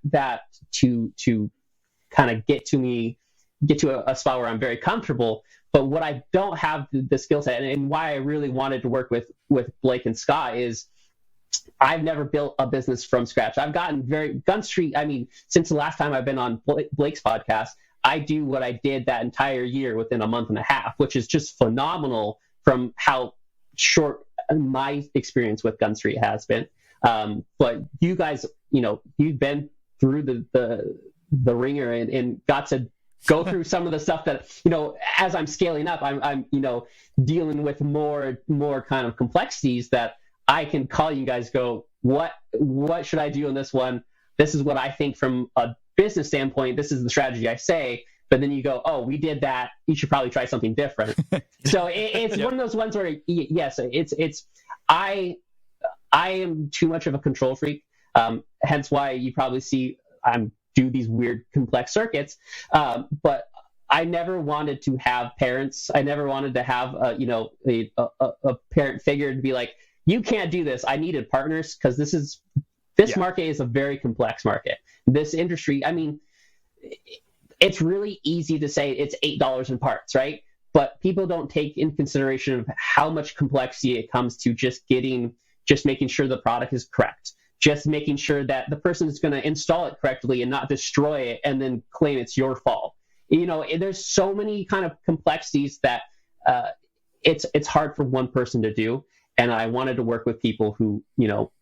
to kind of get to a spot where I'm very comfortable. But what I don't have the skill set, and why I really wanted to work with Blake and Scott, is I've never built a business from scratch. I've gotten Gunstreet. I mean, since the last time I've been on Blake's podcast, I do what I did that entire year within a month and a half, which is just phenomenal from how short my experience with Gunstreet has been. But you guys, you've been through the ringer and got to go through some of the stuff that, as I'm scaling up, I'm dealing with more kind of complexities that I can call you guys, go, what should I do on this one? This is what I think from a business standpoint. This is the strategy I say. But then you go, oh, we did that. You should probably try something different. So it's one of those ones where, yes, I am too much of a control freak. Hence why you probably see I'm do these weird complex circuits. But I never wanted to have parents. I never wanted to have a parent figure to be like, you can't do this. I needed partners, because this market is a very complex market. This industry, I mean, it's really easy to say it's $8 in parts, right? But people don't take in consideration of how much complexity it comes to just making sure the product is correct, just making sure that the person is going to install it correctly and not destroy it and then claim it's your fault. There's so many kind of complexities that it's hard for one person to do. And I wanted to work with people who,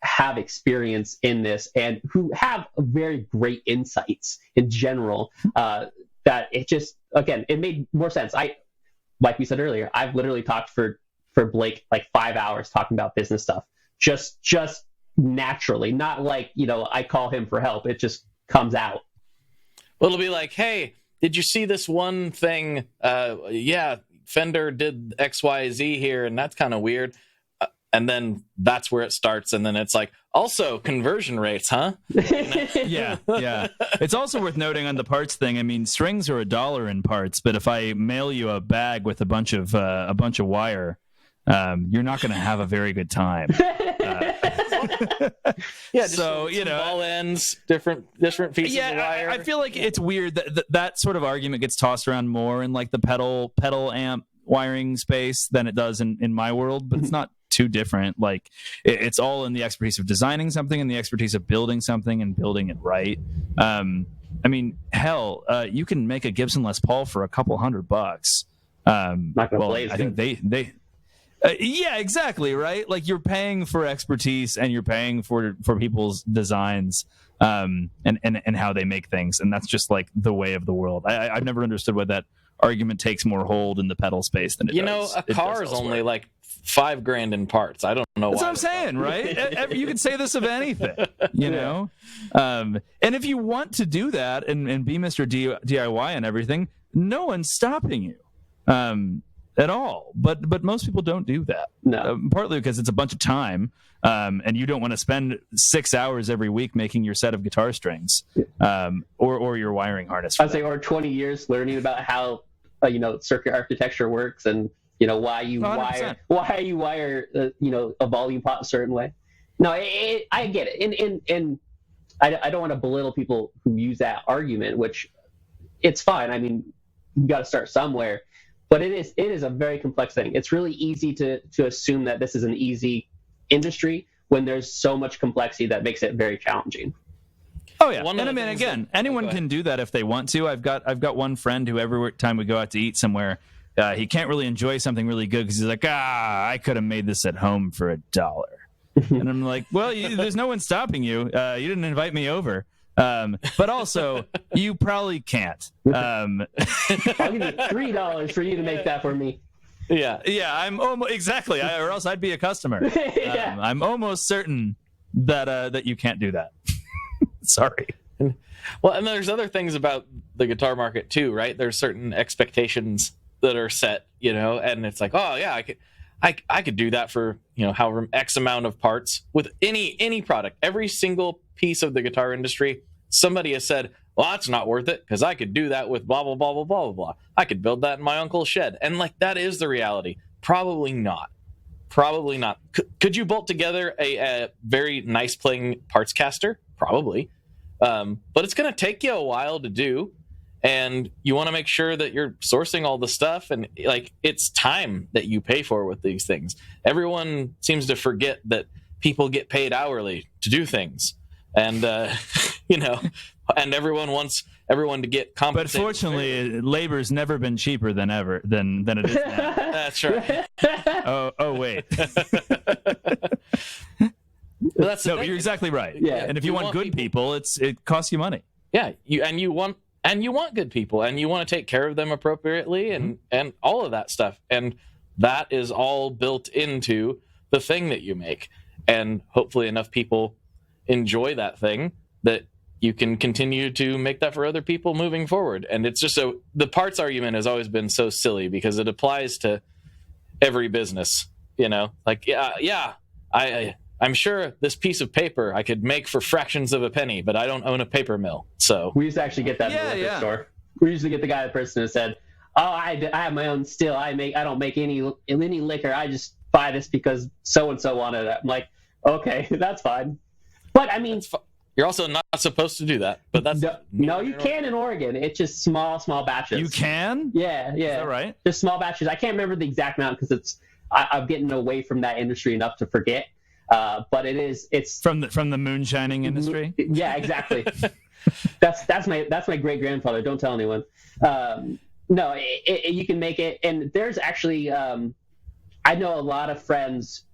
have experience in this and who have very great insights in general, that it just, again, it made more sense. Like we said earlier, I've literally talked for Blake like 5 hours talking about business stuff, just naturally, not like, I call him for help. It just comes out. Well, it'll be like, hey, did you see this one thing? Yeah, Fender did XYZ here, and that's kind of weird. And then that's where it starts. And then it's like, also conversion rates, huh? Yeah. It's also worth noting on the parts thing. I mean, strings are $1 in parts, but if I mail you a bag with a bunch of wire, you're not going to have a very good time. Yeah, just ball ends, different pieces of wire. I feel like it's weird that sort of argument gets tossed around more in like the pedal amp wiring space than it does in my world, but it's not too different. Like it's all in the expertise of designing something and the expertise of building something and building it right. I mean, hell, you can make a Gibson Les Paul for a couple $100. I think they yeah, exactly, right? Like you're paying for expertise and you're paying for people's designs and how they make things, and that's just like the way of the world. I've never understood why that argument takes more hold in the pedal space than it does. A car is only like $5,000 in parts. I don't know. That's why what I'm saying, right? You could say this of anything, know. And if you want to do that and be Mr. DIY and everything, no one's stopping you at all. But most people don't do that. No, partly because it's a bunch of time, and you don't want to spend 6 hours every week making your set of guitar strings, or your wiring harness. I'd say, or 20 years learning about how circuit architecture works and why you 100%. wire a volume pot a certain way. No, I get it, and I don't want to belittle people who use that argument, which it's fine. I mean, you got to start somewhere, but it is a very complex thing. It's really easy to assume that this is an easy industry when there's so much complexity that makes it very challenging. Oh yeah, and I mean, again, anyone can do that if they want to. I've got one friend who every time we go out to eat somewhere, he can't really enjoy something really good because he's like, I could have made this at home for $1. And I'm like, well, there's no one stopping you. You didn't invite me over. But also, you probably can't. I'll give you $3 for you to make that for me. Yeah, I'm almost exactly, or else I'd be a customer. Yeah. I'm almost certain that you can't do that. Sorry. Well, and there's other things about the guitar market too, right? There's certain expectations that are set, and it's like, oh yeah, I could do that for however X amount of parts with any product. Every single piece of the guitar industry, somebody has said, well, that's not worth it because I could do that with blah blah blah blah blah blah blah. I could build that in my uncle's shed, and like that is the reality. Probably not. Could you bolt together a very nice playing parts caster? Probably, but it's going to take you a while to do. And you want to make sure that you're sourcing all the stuff, and like it's time that you pay for with these things. Everyone seems to forget that people get paid hourly to do things, and and everyone wants everyone to get compensated. But fortunately, labor's never been cheaper than it is now. That's right. Oh wait. Well, that's no, you're exactly right. Yeah. And if you want good people, it costs you money. Yeah, you want good people, and you want to take care of them appropriately, and all of that stuff, and that is all built into the thing that you make, and hopefully enough people enjoy that thing that you can continue to make that for other people moving forward. And it's just the parts argument has always been so silly because it applies to every business, like I'm sure this piece of paper I could make for fractions of a penny, but I don't own a paper mill. So we used to actually get that in the liquor store. We usually get the person who said, "Oh, I have my own still. I don't make any liquor. I just buy this because so and so wanted it." I'm like, okay, that's fine. But I mean, you're also not supposed to do that. But that's no, you can in Oregon. It's just small batches. You can? Yeah. Is that right? Just small batches. I can't remember the exact amount because I'm getting away from that industry enough to forget. But it's from the moonshining industry. Yeah, exactly. that's my great grandfather. Don't tell anyone. No, you can make it, and there's actually I know a lot of friends,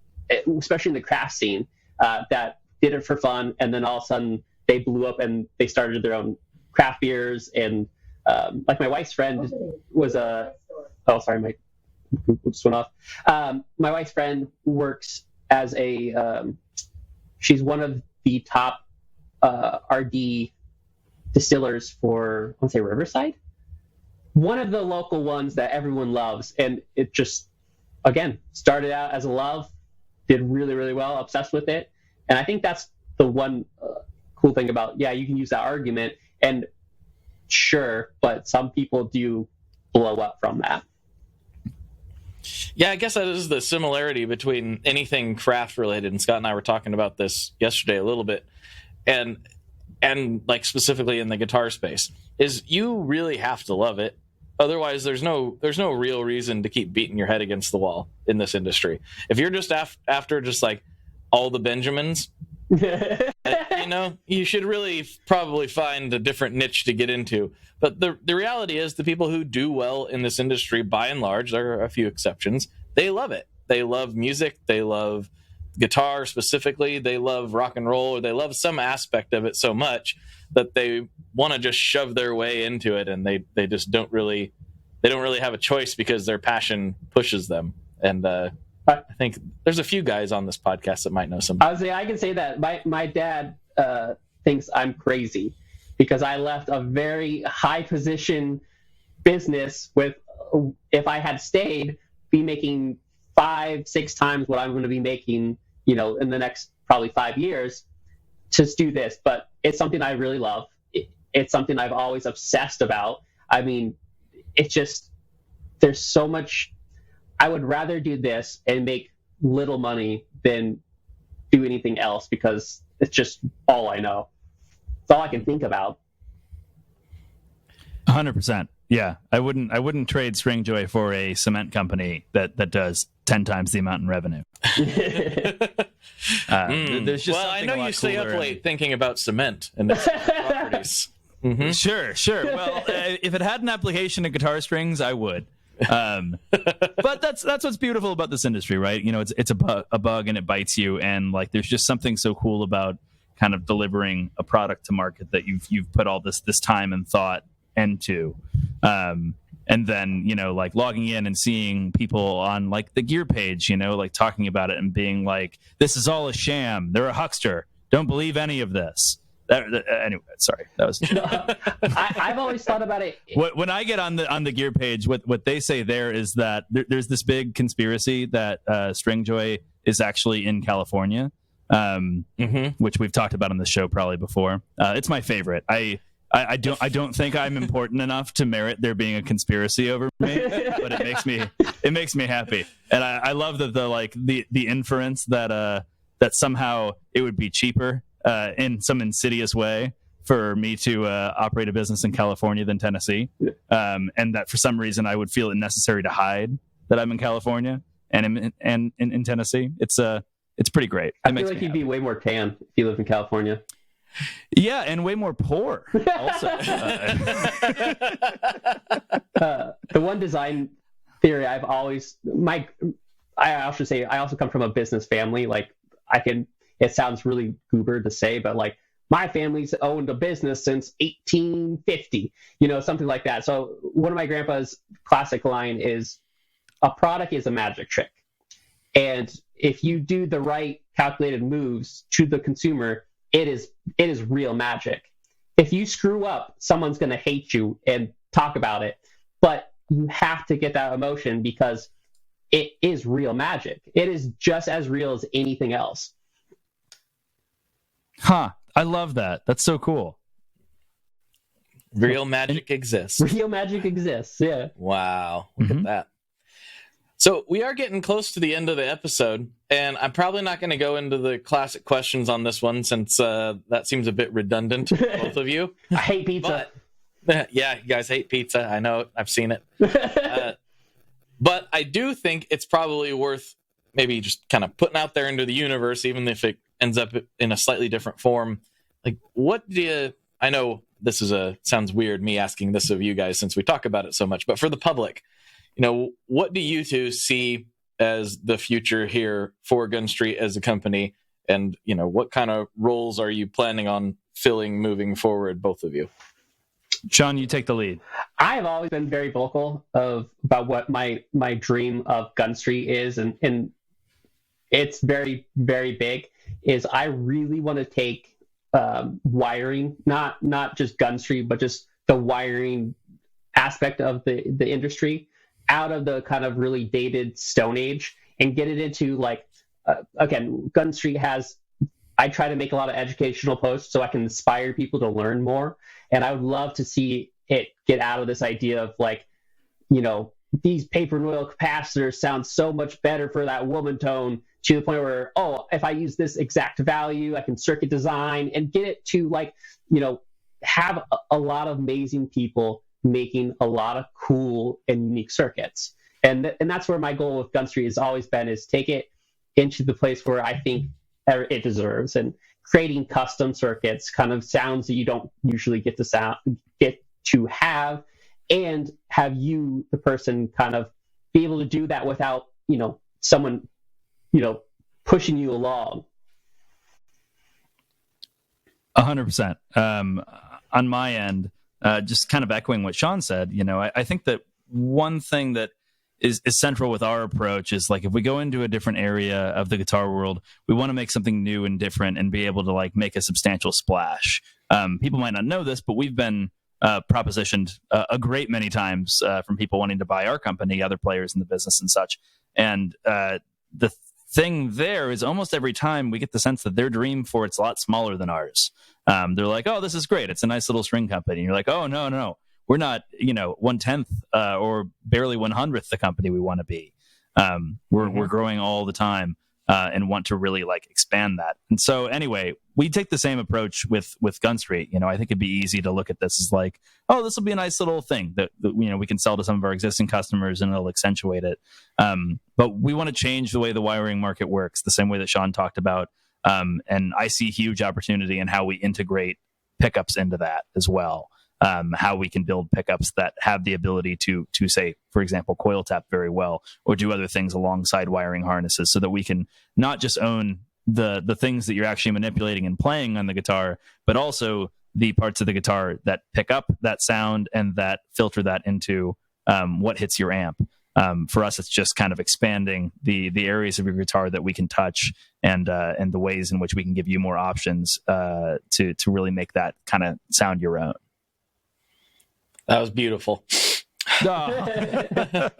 especially in the craft scene, that did it for fun, and then all of a sudden they blew up and they started their own craft beers. And like my wife's friend was my just went off. My wife's friend works as she's one of the top RD distillers for, I want to say Riverside, one of the local ones that everyone loves. And it just, again, started out as a love, did really, really well, obsessed with it. And I think that's the one cool thing about, you can use that argument, and sure, but some people do blow up from that. Yeah, I guess that is the similarity between anything craft related. And Scott and I were talking about this yesterday a little bit, and like specifically in the guitar space, is you really have to love it. Otherwise, there's no real reason to keep beating your head against the wall in this industry. If you're just after just like all the Benjamins, you should really probably find a different niche to get into. But the reality is, the people who do well in this industry, by and large, there are a few exceptions, they love it. They love music. They love guitar specifically. They love rock and roll, or they love some aspect of it so much that they want to just shove their way into it, and they just don't really have a choice because their passion pushes them. And I think there's a few guys on this podcast that might know some. I can say that my dad thinks I'm crazy because I left a very high position business with, if I had stayed, be making 5-6 times what I'm going to be making, in the next probably 5 years, to do this. But it's something I really love. It's something I've always obsessed about. I mean, it's just, there's so much. I would rather do this and make little money than do anything else, because it's just all I know. It's all I can think about. 100%. Yeah, I wouldn't trade Stringjoy for a cement company that does 10 times the amount in revenue. There's just I know you stay up late thinking about cement and its properties. Mm-hmm. Sure. Well, if it had an application to guitar strings, I would. But that's what's beautiful about this industry, right? It's a bug and it bites you, and like there's just something so cool about kind of delivering a product to market that you've put all this time and thought into. And then, like logging in and seeing people on like the gear page, like talking about it and being like, this is all a sham. They're a huckster. Don't believe any of this. Anyway, sorry. That was. I've always thought about it. When I get on the gear page, what they say there is that there's this big conspiracy that Stringjoy is actually in California, which we've talked about on the show probably before. It's my favorite. I don't think I'm important enough to merit there being a conspiracy over me, but it makes me happy, and I love that the inference that somehow it would be cheaper in some insidious way for me to operate a business in California than Tennessee, and that for some reason I would feel it necessary to hide that I'm in California and in Tennessee. It's pretty great. I feel like you'd be way more tan if you live in California. Yeah, and way more poor also. The one design theory I also say I also come from a business family. Like it sounds really goober to say, but like my family's owned a business since 1850, something like that. So one of my grandpa's classic line is, a product is a magic trick. And if you do the right calculated moves to the consumer, it is real magic. If you screw up, someone's going to hate you and talk about it, but you have to get that emotion because it is real magic. It is just as real as anything else. Huh. I love that. That's so cool. Real magic exists. Real magic exists, yeah. Wow. Look at that. So we are getting close to the end of the episode, and I'm probably not going to go into the classic questions on this one since that seems a bit redundant, both of you. I hate pizza. But, yeah, you guys hate pizza. I know. I've seen it. But I do think it's probably worth maybe just kind of putting out there into the universe, even if it ends up in a slightly different form. Like, what do you... I know this sounds weird, me asking this of you guys since we talk about it so much, but for the public... what do you two see as the future here for Gunstreet as a company? And, what kind of roles are you planning on filling moving forward, both of you? Sean, you take the lead. I have always been very vocal about what my dream of Gunstreet is. And it's very, very big, is I really want to take wiring, not just Gunstreet, but just the wiring aspect of the industry out of the kind of really dated Stone Age and get it into again, Gunstreet I try to make a lot of educational posts so I can inspire people to learn more. And I would love to see it get out of this idea of these paper and oil capacitors sound so much better for that woman tone to the point where, if I use this exact value, I can circuit design and get it to have a lot of amazing people making a lot of cool and unique circuits. And that's where my goal with Gunstreet has always been, is take it into the place where I think it deserves, and creating custom circuits, kind of sounds that you don't usually get to have, and have you, the person, kind of be able to do that without, someone, pushing you along. 100%. On my end, just kind of echoing what Sean said, I think that one thing that is central with our approach is, like, if we go into a different area of the guitar world, we want to make something new and different and be able to make a substantial splash. People might not know this, but we've been propositioned a great many times from people wanting to buy our company, other players in the business and such. And the thing there is, almost every time we get the sense that their dream for it's a lot smaller than ours. They're like, oh, this is great. It's a nice little string company. And you're like, oh, no. We're not, 1/10 or barely 100th the company we want to be. We're growing all the time and want to really expand that. And so anyway, we take the same approach with Gunstreet. I think it'd be easy to look at this as this will be a nice little thing that we can sell to some of our existing customers and it'll accentuate it. But we want to change the way the wiring market works, the same way that Sean talked about. And I see huge opportunity in how we integrate pickups into that as well. how we can build pickups that have the ability to say, for example, coil tap very well, or do other things alongside wiring harnesses, so that we can not just own the things that you're actually manipulating and playing on the guitar, but also the parts of the guitar that pick up that sound and that filter that into what hits your amp. For us, it's just kind of expanding the areas of your guitar that we can touch, and the ways in which we can give you more options to really make that kind of sound your own. That was beautiful. Oh.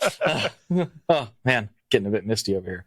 Oh man, getting a bit misty over here.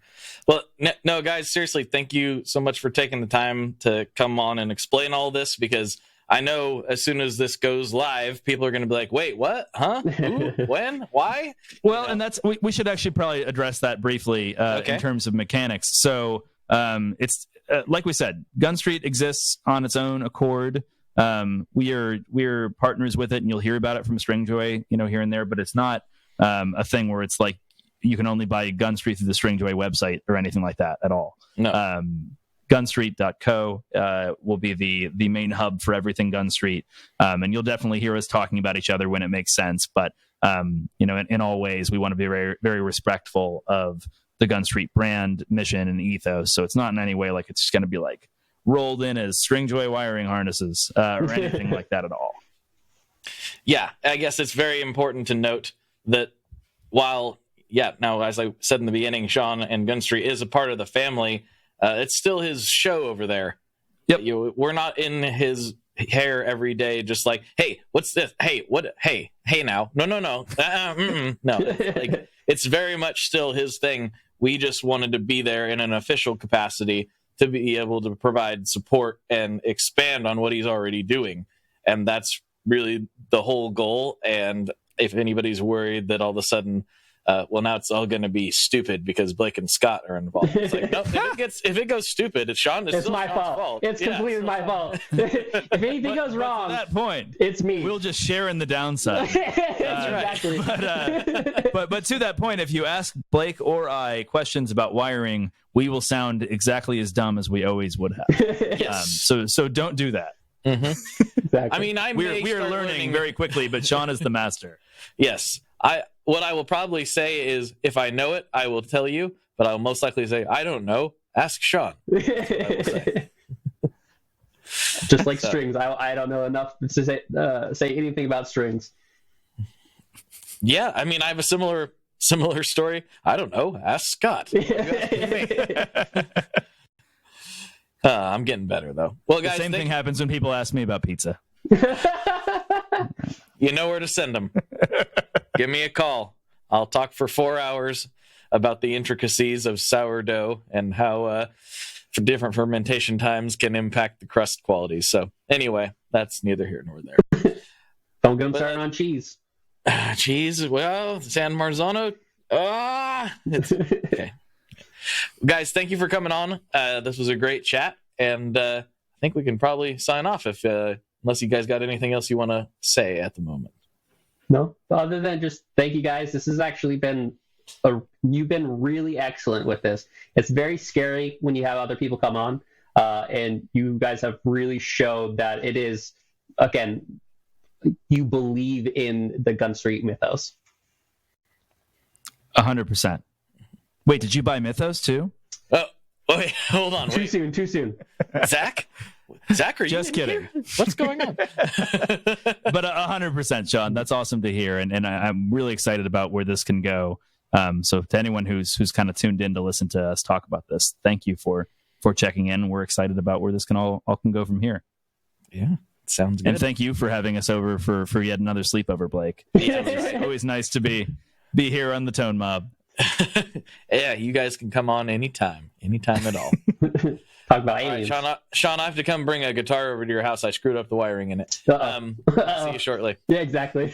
Well, no, guys, seriously, thank you so much for taking the time to come on and explain all this, because I know as soon as this goes live, people are going to be like, wait, what? Huh? Who? When? Why? Well, and that's we should actually probably address that briefly in terms of mechanics. So it's like we said, Gunstreet exists on its own accord. We're partners with it, and you'll hear about it from Stringjoy, here and there, but it's not a thing where it's like you can only buy Gunstreet through the Stringjoy website or anything like that at all. No. Gunstreet.co will be the main hub for everything Gunstreet, and you'll definitely hear us talking about each other when it makes sense. But in all ways, we want to be very, very respectful of the Gunstreet brand, mission, and ethos. So it's not in any way like it's just going to be like rolled in as Stringjoy wiring harnesses or anything like that at all. Yeah, I guess it's very important to note that while, now, as I said in the beginning, Sean and Gunstreet is a part of the family, it's still his show over there. Yep. We're not in his hair every day, just like, hey, what's this? Hey, what? Hey now. No. No. Like, it's very much still his thing. We just wanted to be there in an official capacity to be able to provide support and expand on what he's already doing. And that's really the whole goal. And if anybody's worried that all of a sudden, now it's all going to be stupid because Blake and Scott are involved. It's like, no, if it goes stupid, it's Sean. It's my fault. It's completely my fault. If anything goes wrong, at that point, it's me. We'll just share in the downside. Exactly. But to that point, if you ask Blake or I questions about wiring, we will sound exactly as dumb as we always would have. Yes. So don't do that. Mm-hmm. Exactly. I mean, we are learning very quickly, but Sean is the master. Yes. What I will probably say is, if I know it, I will tell you, but I'll most likely say, I don't know. Ask Sean. Just like strings. I don't know enough to say anything about strings. Yeah, I mean, I have a similar story. I don't know. Ask Scott. I'm getting better, though. Well, guys, the same thing happens when people ask me about pizza. You know where to send them. Give me a call. I'll talk for 4 hours about the intricacies of sourdough and how for different fermentation times can impact the crust qualities. So anyway, that's neither here nor there. Don't get them started on cheese. Cheese, well, San Marzano. It's okay. Guys, thank you for coming on. This was a great chat, and I think we can probably sign off unless you guys got anything else you want to say at the moment. No, other than just thank you guys. This has actually been you've been really excellent with this. It's very scary when you have other people come on, and you guys have really showed that it is, again, you believe in the Gunstreet mythos. 100%. Wait, did you buy Mythos too? Oh, wait, hold on. Too soon. Zach, are you just kidding? Here? What's going on? But 100%, Sean. That's awesome to hear, and I'm really excited about where this can go. So to anyone who's kind of tuned in to listen to us talk about this, thank you for checking in. We're excited about where this can all can go from here. Yeah, sounds good. And thank you for having us over for yet another sleepover, Blake. Yeah. It's always nice to be here on the Tone Mob. Yeah, you guys can come on anytime at all. Talk about aliens. Right, Sean, I have to come bring a guitar over to your house. I screwed up the wiring in it. See you shortly. Yeah, exactly.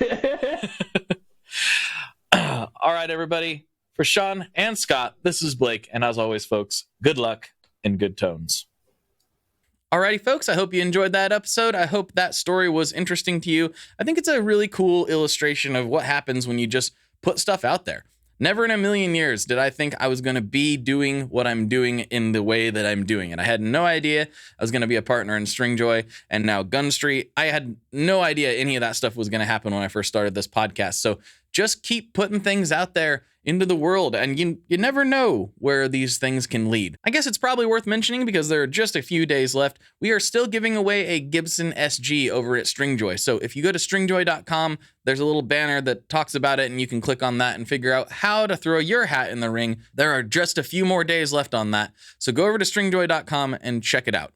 All right, everybody. For Sean and Scott, this is Blake, and as always, folks, good luck and good tones. Alrighty, folks, I hope you enjoyed that episode. I hope that story was interesting to you. I think it's a really cool illustration of what happens when you just put stuff out there. Never in a million years did I think I was going to be doing what I'm doing in the way that I'm doing it. I had no idea I was going to be a partner in Stringjoy and now Gunstreet. I had no idea any of that stuff was going to happen when I first started this podcast. So just keep putting things out there into the world, and you never know where these things can lead. I guess it's probably worth mentioning, because there are just a few days left, we are still giving away a Gibson SG over at Stringjoy. So if you go to stringjoy.com, there's a little banner that talks about it, and you can click on that and figure out how to throw your hat in the ring. There are just a few more days left on that, so go over to stringjoy.com and check it out.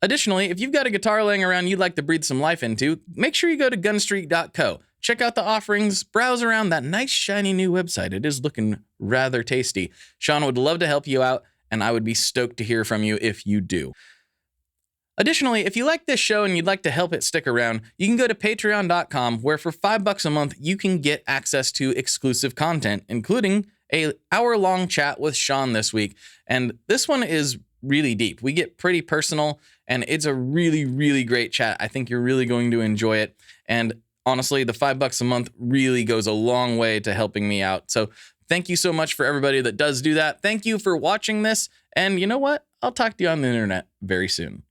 Additionally, if you've got a guitar laying around you'd like to breathe some life into, make sure you go to gunstreet.co. Check out the offerings, browse around that nice shiny new website. It is looking rather tasty. Sean would love to help you out, and I would be stoked to hear from you if you do. Additionally, if you like this show and you'd like to help it stick around, you can go to patreon.com, where for $5 a month, you can get access to exclusive content, including an hour-long chat with Sean this week. And this one is really deep. We get pretty personal, and it's a really, really great chat. I think you're really going to enjoy it. And honestly, the $5 a month really goes a long way to helping me out. So thank you so much for everybody that does do that. Thank you for watching this. And you know what? I'll talk to you on the internet very soon.